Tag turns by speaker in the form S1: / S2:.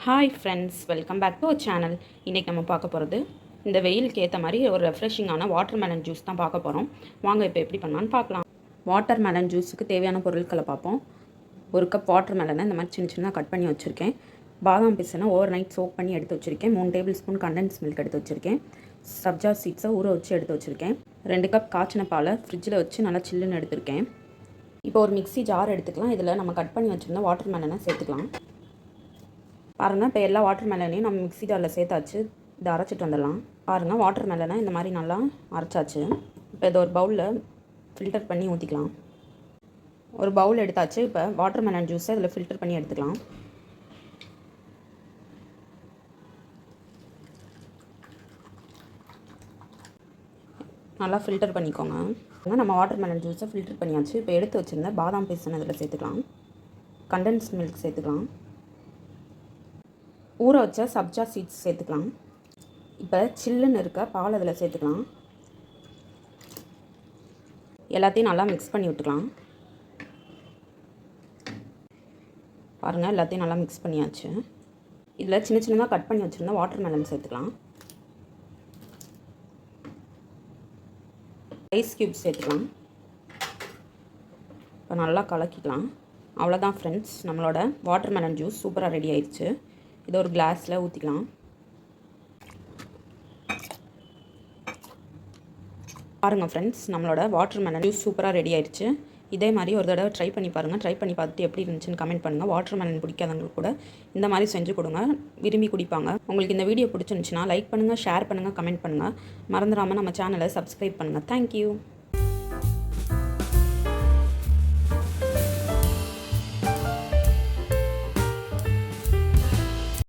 S1: Hi friends, welcome back to our channel. இன்றைக்கி நம்ம பார்க்க போகிறது இந்த வெயிலுக்கு ஏற்ற மாதிரி ஒரு ரெஃப்ரெஷிங்கான வாட்டர் மெலன் ஜூஸ் தான் பார்க்க போகிறோம். வாங்க இப்போ எப்படி பண்ணலான்னு பார்க்கலாம். வாட்டர் மெலன் ஜூஸுக்கு தேவையான பொருட்களை பார்ப்போம். ஒரு கப் வாட்டர் மெலனை இந்த மாதிரி சின்ன சின்னதாக கட் பண்ணி வச்சுருக்கேன். பாதாம் பிசினை ஓவர் நைட் சோக் பண்ணி எடுத்து வச்சுருக்கேன். 3 டேபிள் ஸ்பூன் கண்டென்ஸ் மில்க் எடுத்து வச்சுருக்கேன். சப்ஜா சீட்ஸை ஊற வச்சு எடுத்து வச்சுருக்கேன். 2 கப் காய்ச்சின பாலை ஃப்ரிட்ஜில் வச்சு நல்லா சில்லுன்னு எடுத்துருக்கேன். இப்போ ஒரு மிக்ஸி ஜார் எடுத்துக்கலாம். இதில் நம்ம கட் பண்ணி வச்சுருந்த வாட்டர் மெலனை சேர்த்துக்கலாம். பாருங்கள், இப்போ எல்லா வாட்டர் மெலனையும் நம்ம மிக்ஸி ஜாரில் சேர்த்தாச்சு. இதை அரைச்சிட்டு வந்துடலாம். பாருங்கள், வாட்டர் மெலனை இந்த மாதிரி நல்லா அரைச்சாச்சு. இப்போ இதை ஒரு பவுலில் ஃபில்டர் பண்ணி ஊற்றிக்கலாம். ஒரு பவுல் எடுத்தாச்சு. இப்போ வாட்டர் மெலன் ஜூஸை இதில் ஃபில்டர் பண்ணி எடுத்துக்கலாம். நல்லா ஃபில்டர் பண்ணிக்கோங்க. நம்ம வாட்டர் மெலன் ஜூஸை ஃபில்டர் பண்ணியாச்சு. இப்போ எடுத்து வச்சுருந்த பாதாம் பிசினை இதில் சேர்த்துக்கலாம். கண்டென்ஸ் மில்க் சேர்த்துக்கலாம். ஊற வச்ச சப்ஜா சீட்ஸ் சேர்த்துக்கலாம். இப்போ சில்லுன்னு இருக்க பால் அதில் சேர்த்துக்கலாம். எல்லாத்தையும் நல்லா மிக்ஸ் பண்ணி விட்டுக்கலாம். பாருங்கள், எல்லாத்தையும் நல்லா மிக்ஸ் பண்ணியாச்சு. இதில் சின்ன சின்னதாக கட் பண்ணி வச்சுருந்தா வாட்டர் மெலன் சேர்த்துக்கலாம். ஐஸ் க்யூப்ஸ் சேர்த்துக்கலாம். இப்போ நல்லா கலக்கிக்கலாம். அவ்வளோதான் ஃப்ரெண்ட்ஸ், நம்மளோட வாட்டர் மெலன் ஜூஸ் சூப்பராக ரெடி ஆயிடுச்சு. இதை ஒரு கிளாஸில் ஊற்றிக்கலாம். பாருங்கள் ஃப்ரெண்ட்ஸ், நம்மளோட வாட்டர் மெலன் ஜூஸ் சூப்பராக ரெடி ஆயிடுச்சு. இதே மாதிரி ஒரு தடவை ட்ரை பண்ணி பாருங்கள். ட்ரை பண்ணி பார்த்துட்டு எப்படி இருந்துச்சுன்னு கமெண்ட் பண்ணுங்கள். வாட்டர் மெலன் பிடிக்காதவங்களுக்கு கூட இந்த மாதிரி செஞ்சு கொடுங்க, விரும்பி குடிப்பாங்க. உங்களுக்கு இந்த வீடியோ பிடிச்சிருந்துச்சுன்னா லைக் பண்ணுங்கள், ஷேர் பண்ணுங்கள், கமெண்ட் பண்ணுங்கள். மறந்துடாமல் நம்ம சேனலை சப்ஸ்கிரைப் பண்ணுங்கள். தேங்க்யூ.